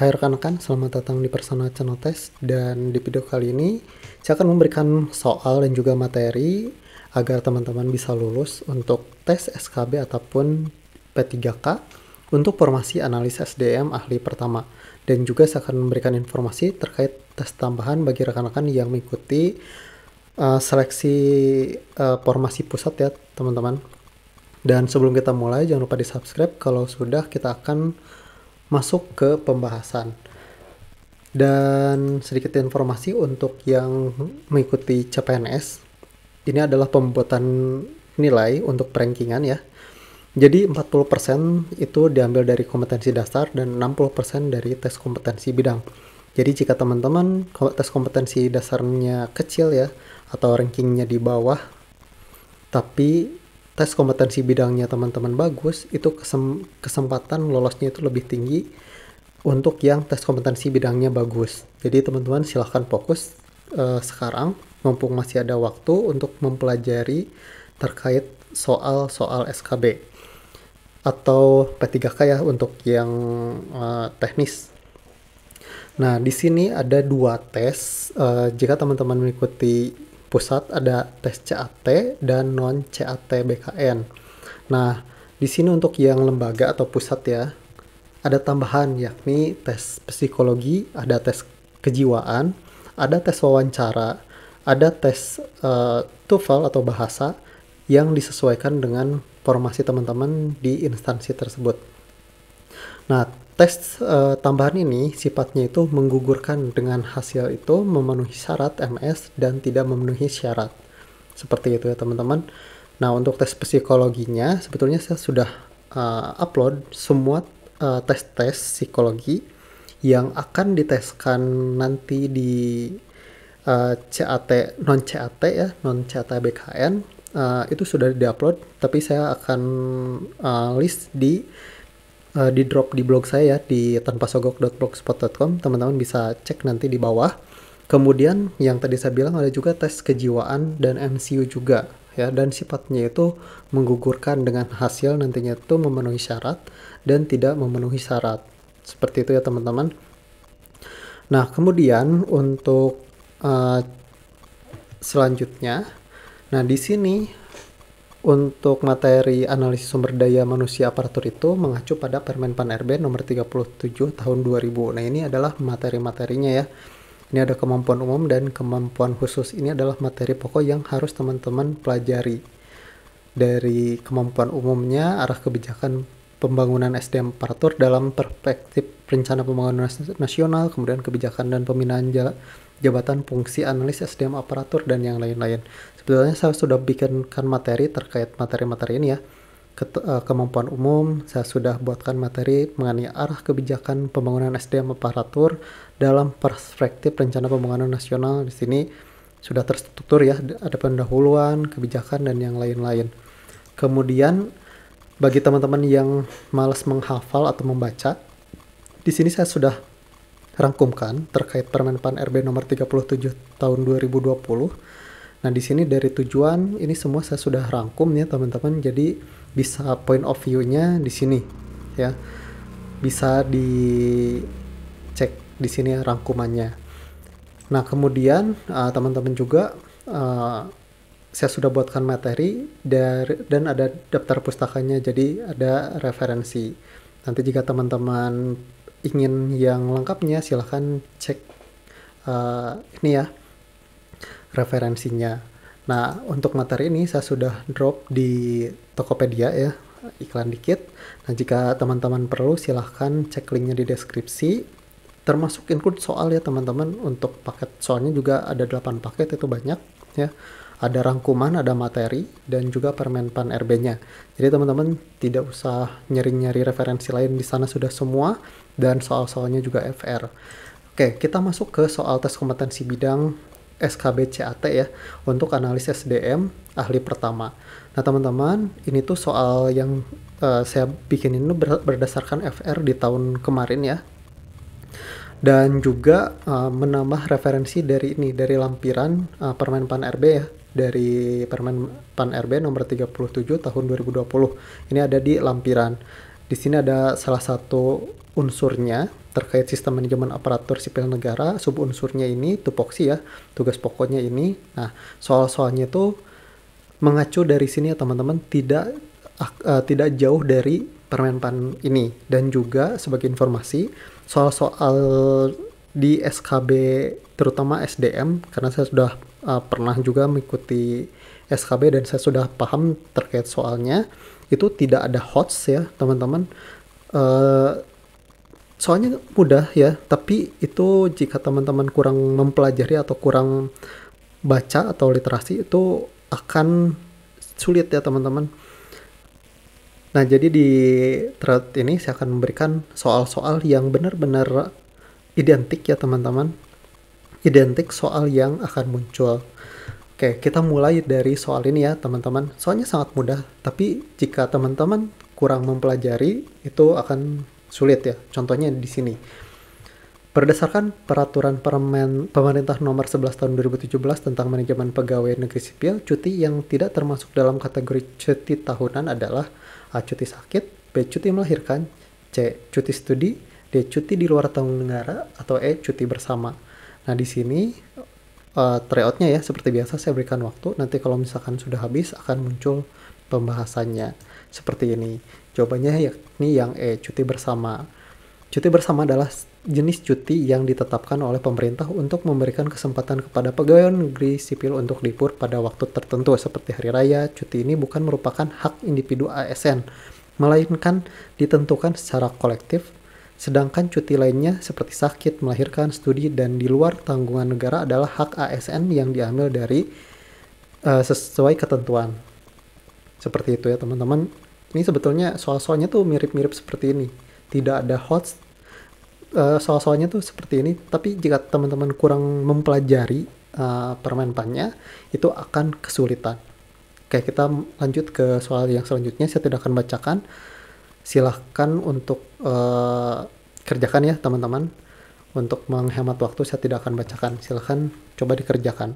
Hai rekan-rekan, selamat datang di Persona Channel Test. Dan di video kali ini saya akan memberikan soal dan juga materi agar teman-teman bisa lulus untuk tes SKB ataupun P3K untuk formasi analis SDM ahli pertama. Dan juga saya akan memberikan informasi terkait tes tambahan bagi rekan-rekan yang mengikuti seleksi formasi pusat ya teman-teman. Dan sebelum kita mulai, jangan lupa di subscribe. Kalau sudah, kita akan masuk ke pembahasan. Dan sedikit informasi untuk yang mengikuti CPNS, ini adalah pembuatan nilai untuk perankingan ya. Jadi 40% itu diambil dari kompetensi dasar dan 60% dari tes kompetensi bidang. Jadi jika teman-teman tes kompetensi dasarnya kecil ya, atau rankingnya di bawah, tapi tes kompetensi bidangnya teman-teman bagus, itu kesempatan lolosnya itu lebih tinggi untuk yang tes kompetensi bidangnya bagus. Jadi teman-teman silahkan fokus sekarang, mumpung masih ada waktu untuk mempelajari terkait soal-soal SKB atau P3K ya untuk yang teknis. Nah, di sini ada dua tes. Jika teman-teman mengikuti pusat, ada tes CAT dan non CAT BKN. Nah, di sini untuk yang lembaga atau pusat ya, ada tambahan yakni tes psikologi, ada tes kejiwaan, ada tes wawancara, ada tes TOEFL atau bahasa yang disesuaikan dengan formasi teman-teman di instansi tersebut. Nah, tes tambahan ini sifatnya itu menggugurkan dengan hasil itu memenuhi syarat MS dan tidak memenuhi syarat. Seperti itu ya teman-teman. Nah, untuk tes psikologinya sebetulnya saya sudah upload semua tes-tes psikologi yang akan diteskan nanti di CAT, non CAT ya, non CAT BKN. Itu sudah diupload, tapi saya akan list di drop di blog saya ya, di tanpasogok.blogspot.com. Teman-teman bisa cek nanti di bawah. Kemudian yang tadi saya bilang ada juga tes kejiwaan dan MCU juga ya, dan sifatnya itu menggugurkan dengan hasil nantinya itu memenuhi syarat dan tidak memenuhi syarat. Seperti itu ya teman-teman. Nah, kemudian untuk selanjutnya, nah di sini untuk materi analisis sumber daya manusia aparatur itu mengacu pada Permen Pan RB nomor 37 tahun 2000. Nah, ini adalah materi-materinya ya. Ini ada kemampuan umum dan kemampuan khusus. Ini adalah materi pokok yang harus teman-teman pelajari. Dari kemampuan umumnya, arah kebijakan pembangunan SDM aparatur dalam perspektif rencana pembangunan nasional, kemudian kebijakan dan pembinaan jabatan fungsi analis SDM aparatur, dan yang lain-lain. Sebetulnya saya sudah bikinkan materi terkait materi-materi ini ya. Kemampuan umum, saya sudah buatkan materi mengenai arah kebijakan pembangunan SDM aparatur dalam perspektif rencana pembangunan nasional. Di sini sudah terstruktur ya, ada pendahuluan, kebijakan, dan yang lain-lain. Kemudian bagi teman-teman yang malas menghafal atau membaca, di sini saya sudah rangkumkan terkait Permen Pan RB nomor 37 tahun 2020. Nah, di sini dari tujuan ini semua saya sudah rangkum ya teman-teman. Jadi bisa point of view-nya di sini ya. Bisa dicek di sini rangkumannya. Nah, kemudian teman-teman juga saya sudah buatkan materi dan ada daftar pustakanya, jadi ada referensi. Nanti jika teman-teman ingin yang lengkapnya, silahkan cek ini ya, referensinya. Nah, untuk materi ini saya sudah drop di Tokopedia ya, iklan dikit. Nah, jika teman-teman perlu, silahkan cek linknya di deskripsi. Termasuk include soal ya teman-teman. Untuk paket soalnya juga ada 8 paket, itu banyak ya. Ada rangkuman, ada materi, dan juga Permen Pan RB-nya. Jadi teman-teman tidak usah nyari-nyari referensi lain, di sana sudah semua, dan soal-soalnya juga FR. Oke, kita masuk ke soal tes kompetensi bidang SKB CAT ya, untuk analis SDM ahli pertama. Nah teman-teman, ini tuh soal yang saya bikin ini berdasarkan FR di tahun kemarin ya. Dan juga menambah referensi dari ini, dari lampiran Permen Pan RB ya, dari Permen Pan RB nomor 37 tahun 2020. Ini ada di lampiran. Di sini ada salah satu unsurnya terkait sistem manajemen aparatur sipil negara, subunsurnya ini tupoksi ya, tugas pokoknya ini. Nah, soal-soalnya itu mengacu dari sini ya teman-teman, tidak jauh dari Permenpan ini. Dan juga sebagai informasi, soal-soal di SKB terutama SDM, karena saya sudah pernah juga mengikuti SKB dan saya sudah paham terkait soalnya, itu tidak ada HOTS ya teman-teman. Eh, Soalnya mudah ya, tapi itu jika teman-teman kurang mempelajari atau kurang baca atau literasi itu akan sulit ya teman-teman. Nah, jadi di thread ini saya akan memberikan soal-soal yang benar-benar identik ya teman-teman. Identik soal yang akan muncul. Oke, kita mulai dari soal ini ya teman-teman. Soalnya sangat mudah, tapi jika teman-teman kurang mempelajari itu akan sulit ya. Contohnya di sini. Berdasarkan Peraturan Pemerintah Nomor 11 Tahun 2017 tentang Manajemen Pegawai Negeri Sipil, cuti yang tidak termasuk dalam kategori cuti tahunan adalah A. Cuti sakit, B. Cuti melahirkan, C. Cuti studi, D. Cuti di luar tanggung negara, atau E. Cuti bersama. Nah, di sini tryoutnya ya, seperti biasa saya berikan waktu. Nanti kalau misalkan sudah habis akan muncul pembahasannya seperti ini. Jawabannya yakni yang E. Cuti bersama. Cuti bersama adalah jenis cuti yang ditetapkan oleh pemerintah untuk memberikan kesempatan kepada pegawai negeri sipil untuk libur pada waktu tertentu seperti hari raya. Cuti ini bukan merupakan hak individu ASN, melainkan ditentukan secara kolektif. Sedangkan cuti lainnya seperti sakit, melahirkan, studi, dan di luar tanggungan negara adalah hak ASN yang diambil dari sesuai ketentuan. Seperti itu ya teman-teman. Ini sebetulnya soal-soalnya tuh mirip-mirip seperti ini. Tidak ada HOTS, soal-soalnya tuh seperti ini. Tapi jika teman-teman kurang mempelajari permenpannya, itu akan kesulitan. Oke, kita lanjut ke soal yang selanjutnya. Saya tidak akan bacakan. Silahkan untuk kerjakan ya teman-teman. Untuk menghemat waktu saya tidak akan bacakan. Silahkan coba dikerjakan.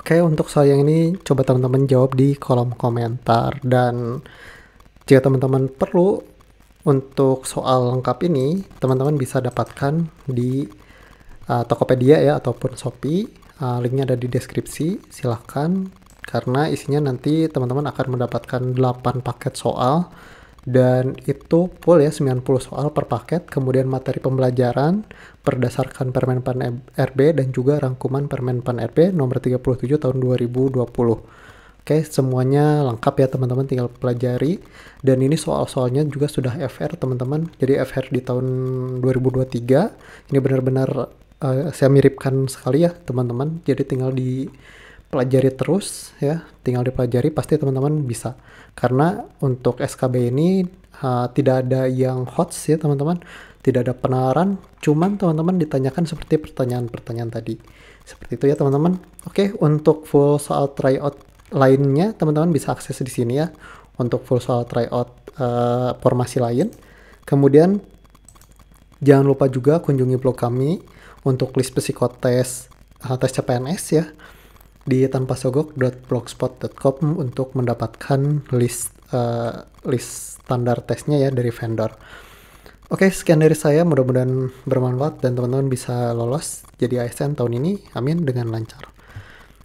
Oke, untuk soal yang ini coba teman-teman jawab di kolom komentar, dan jika teman-teman perlu untuk soal lengkap ini, teman-teman bisa dapatkan di Tokopedia ya ataupun Shopee. Linknya ada di deskripsi, silahkan, karena isinya nanti teman-teman akan mendapatkan 8 paket soal, dan itu full ya, 90 soal per paket, kemudian materi pembelajaran berdasarkan Permenpan RB dan juga rangkuman Permenpan RB nomor 37 tahun 2020. Oke, semuanya lengkap ya teman-teman, tinggal pelajari. Dan ini soal-soalnya juga sudah FR teman-teman. Jadi FR di tahun 2023. Ini benar-benar saya miripkan sekali ya teman-teman. Jadi tinggal dipelajari terus ya. Tinggal dipelajari, pasti teman-teman bisa. Karena untuk SKB ini tidak ada yang HOTS ya teman-teman. Tidak ada penalaran, cuman teman-teman ditanyakan seperti pertanyaan-pertanyaan tadi. Seperti itu ya teman-teman. Oke, untuk full soal tryout lainnya teman-teman bisa akses di sini ya, untuk full soal tryout formasi lain. Kemudian jangan lupa juga kunjungi blog kami untuk list psikotes tes CPNS ya, di tanpasogok.blogspot.com untuk mendapatkan list standar tesnya ya dari vendor. Oke, sekian dari saya, mudah-mudahan bermanfaat dan teman-teman bisa lolos jadi ASN tahun ini, amin, dengan lancar.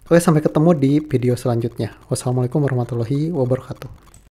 Oke, sampai ketemu di video selanjutnya. Wassalamualaikum warahmatullahi wabarakatuh.